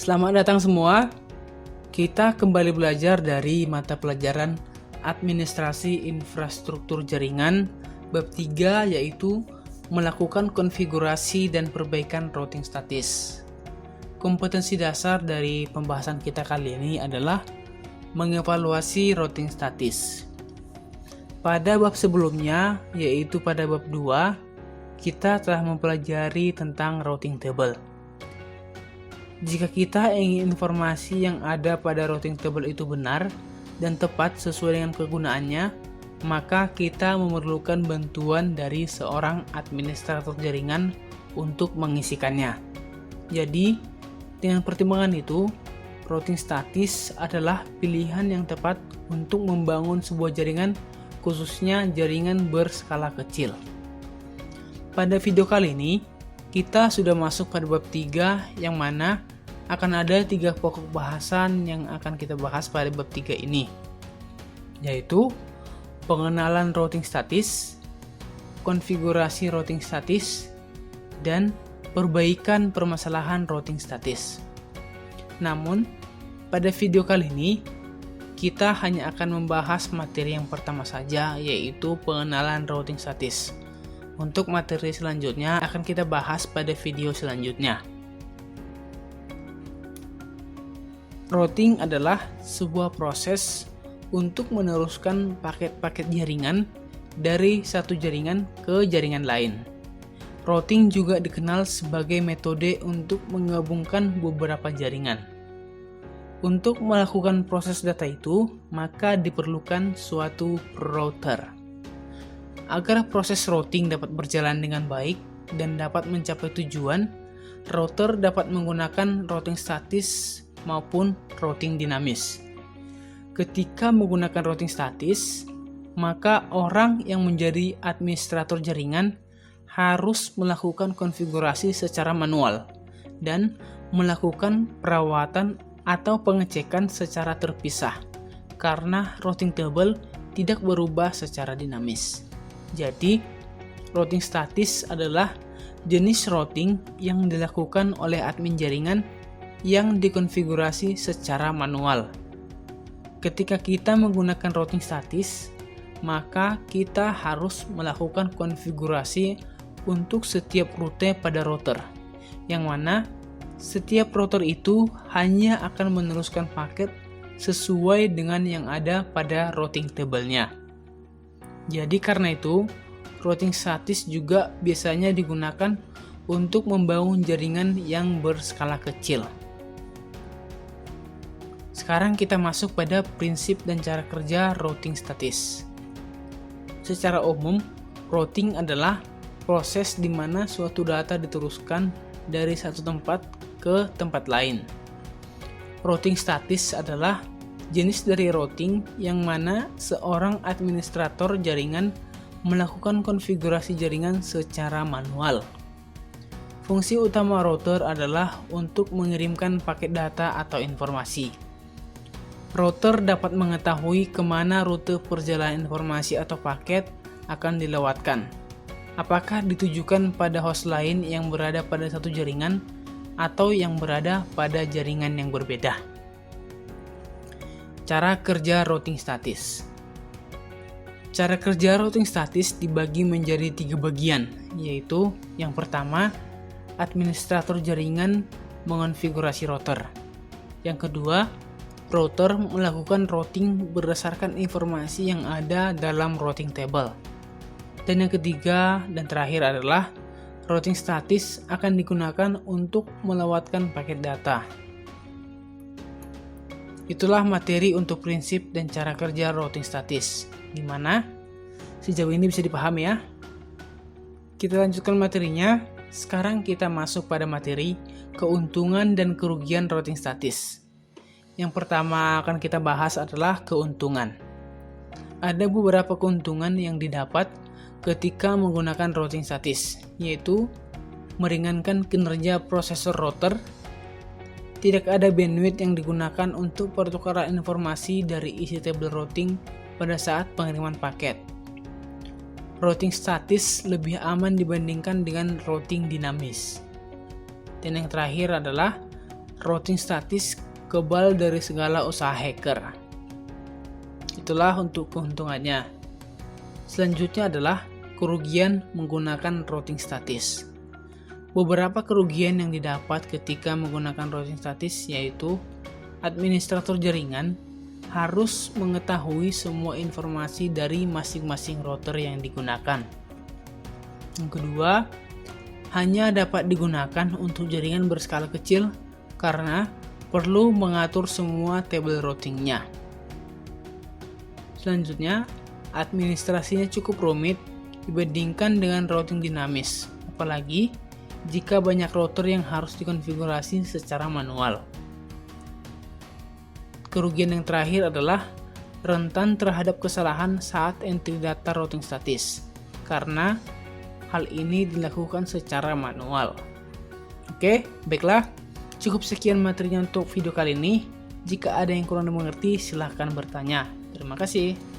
Selamat datang semua. Kita kembali belajar dari mata pelajaran Administrasi Infrastruktur Jaringan bab 3, yaitu melakukan konfigurasi dan perbaikan routing statis. Kompetensi dasar dari pembahasan kita kali ini adalah mengevaluasi routing statis. Pada bab sebelumnya, yaitu pada bab 2, kita telah mempelajari tentang routing table. Jika kita ingin informasi yang ada pada routing table itu benar dan tepat sesuai dengan kegunaannya, maka kita memerlukan bantuan dari seorang administrator jaringan untuk mengisikannya. Jadi, dengan pertimbangan itu, routing statis adalah pilihan yang tepat untuk membangun sebuah jaringan, khususnya jaringan berskala kecil. Pada video kali ini, kita sudah masuk pada bab 3, yang mana akan ada 3 pokok bahasan yang akan kita bahas pada bab 3 ini, yaitu pengenalan routing statis, konfigurasi routing statis, dan perbaikan permasalahan routing statis. Namun, pada video kali ini, kita hanya akan membahas materi yang pertama saja, yaitu pengenalan routing statis. Untuk materi selanjutnya akan kita bahas pada video selanjutnya. Routing adalah sebuah proses untuk meneruskan paket-paket jaringan dari satu jaringan ke jaringan lain. Routing juga dikenal sebagai metode untuk menggabungkan beberapa jaringan. Untuk melakukan proses data itu, maka diperlukan suatu router. Agar proses routing dapat berjalan dengan baik dan dapat mencapai tujuan, router dapat menggunakan routing statis maupun routing dinamis. Ketika menggunakan routing statis, maka orang yang menjadi administrator jaringan harus melakukan konfigurasi secara manual dan melakukan perawatan atau pengecekan secara terpisah, karena routing table tidak berubah secara dinamis. Jadi, routing statis adalah jenis routing yang dilakukan oleh admin jaringan yang dikonfigurasi secara manual. Ketika kita menggunakan routing statis, maka kita harus melakukan konfigurasi untuk setiap rute pada router, yang mana setiap router itu hanya akan meneruskan paket sesuai dengan yang ada pada routing table-nya. Jadi karena itu, routing statis juga biasanya digunakan untuk membangun jaringan yang berskala kecil. Sekarang kita masuk pada prinsip dan cara kerja routing statis. Secara umum, routing adalah proses di mana suatu data diteruskan dari satu tempat ke tempat lain. Routing statis adalah jenis dari routing yang mana seorang administrator jaringan melakukan konfigurasi jaringan secara manual. Fungsi utama router adalah untuk mengirimkan paket data atau informasi. Router dapat mengetahui kemana rute perjalanan informasi atau paket akan dilewatkan. Apakah ditujukan pada host lain yang berada pada satu jaringan atau yang berada pada jaringan yang berbeda. Cara kerja routing statis. Cara kerja routing statis dibagi menjadi 3 bagian, yaitu yang pertama, administrator jaringan mengonfigurasi router. Yang kedua, router melakukan routing berdasarkan informasi yang ada dalam routing table. Dan yang ketiga dan terakhir adalah routing statis akan digunakan untuk melewatkan paket data. Itulah materi untuk prinsip dan cara kerja routing statis. Gimana? Sejauh ini bisa dipahami ya? Kita lanjutkan materinya. Sekarang kita masuk pada materi keuntungan dan kerugian routing statis. Yang pertama akan kita bahas adalah keuntungan. Ada beberapa keuntungan yang didapat ketika menggunakan routing statis, yaitu meringankan kinerja prosesor router. Tidak ada bandwidth yang digunakan untuk pertukaran informasi dari isi tabel routing pada saat pengiriman paket. Routing statis lebih aman dibandingkan dengan routing dinamis. Dan yang terakhir adalah routing statis kebal dari segala usaha hacker. Itulah untuk keuntungannya. Selanjutnya adalah kerugian menggunakan routing statis. Beberapa kerugian yang didapat ketika menggunakan routing statis yaitu administrator jaringan harus mengetahui semua informasi dari masing-masing router yang digunakan. Yang kedua, hanya dapat digunakan untuk jaringan berskala kecil karena perlu mengatur semua tabel routingnya. Selanjutnya, administrasinya cukup rumit dibandingkan dengan routing dinamis, apalagi jika banyak router yang harus dikonfigurasi secara manual. Kerugian yang terakhir adalah rentan terhadap kesalahan saat entry data routing statis, karena hal ini dilakukan secara manual. Oke, baiklah. Cukup sekian materinya untuk video kali ini. Jika ada yang kurang dimengerti, silahkan bertanya. Terima kasih.